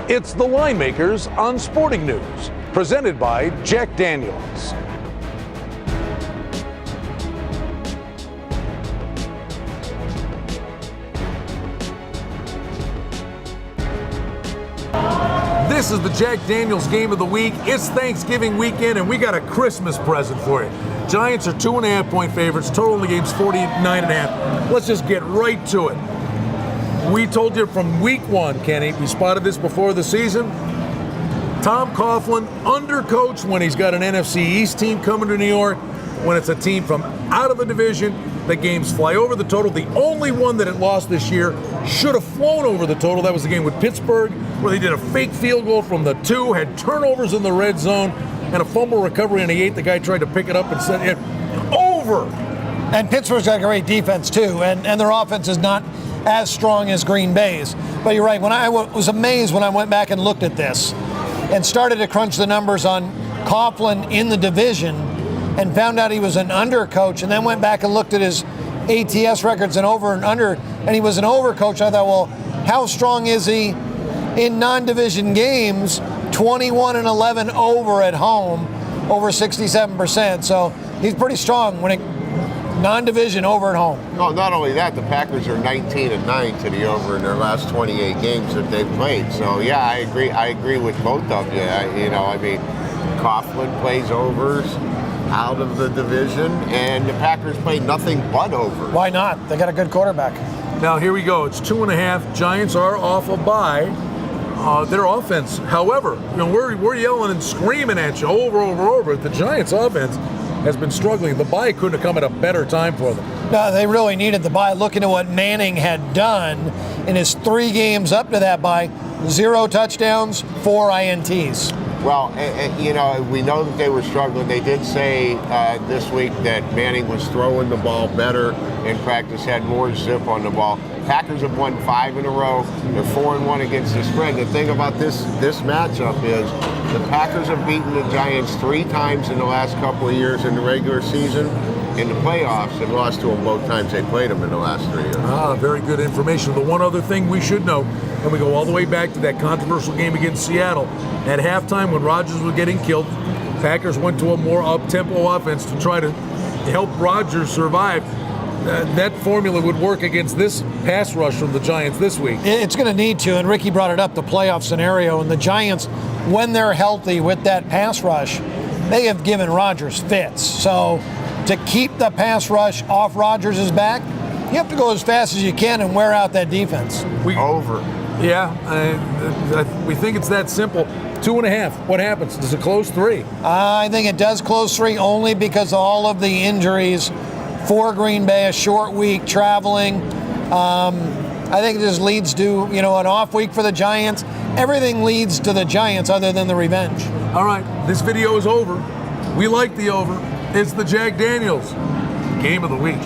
It's the Line Makers on Sporting News, presented by Jack Daniels. This is the Jack Daniels Game of the Week. It's Thanksgiving weekend, and we got a Christmas present for you. Giants are 2.5-point favorites. Total in the game's 49.5. Let's just get right to it. We told you from week one, Kenny, we spotted this before the season. Tom Coughlin, undercoached when he's got an NFC East team coming to New York. When it's a team from out of the division, the games fly over the total. The only one that it lost this year should have flown over the total. That was the game with Pittsburgh, where they did a fake field goal from the 2, had turnovers in the red zone, and a fumble recovery in the 8th. The guy tried to pick it up and said it over. And Pittsburgh's got a great defense too, and their offense is not as strong as Green Bay's. But you're right, when I was amazed when I went back and looked at this and started to crunch the numbers on Coughlin in the division and found out he was an under coach, and then went back and looked at his ATS records and over and under, and he was an over coach. I thought, well, how strong is he in non-division games? 21-11 over at home, over 67%. So he's pretty strong when it non-division over at home. No, not only that, the Packers are 19-9 to the over in their last 28 games that they've played. So yeah, I agree with both of you. Coughlin plays overs out of the division, and the Packers play nothing but over. Why not? They got a good quarterback. Now here we go. It's 2.5. Giants are off a bye. Their offense, however, we're yelling and screaming at you over. The Giants' offense has been struggling. The bye couldn't have come at a better time for them. No, they really needed the bye. Looking at what Manning had done in his 3 games up to that bye, 0 touchdowns, 4 INTs. Well, we know that they were struggling. They did say this week that Manning was throwing the ball better in practice, had more zip on the ball. Packers have won 5 in a row. They're 4-1 against the spread. The thing about this matchup is the Packers have beaten the Giants 3 times in the last couple of years in the regular season. In the playoffs, and lost to them both times they played them in the last 3 years. Very good information. The one other thing we should know, and we go all the way back to that controversial game against Seattle, at halftime when Rodgers was getting killed, Packers went to a more up-tempo offense to try to help Rodgers survive. That formula would work against this pass rush from the Giants this week. It's going to need to, and Ricky brought it up, the playoff scenario, and the Giants, when they're healthy with that pass rush, they have given Rodgers fits. So to keep the pass rush off Rodgers' back, you have to go as fast as you can and wear out that defense. Over. Yeah, we think it's that simple. 2.5. What happens? Does it close 3? I think it does close 3 only because of all of the injuries for Green Bay, a short week traveling. I think it just leads to, an off week for the Giants. Everything leads to the Giants other than the revenge. All right, this video is over. We like the over. It's the Jack Daniels Game of the Week.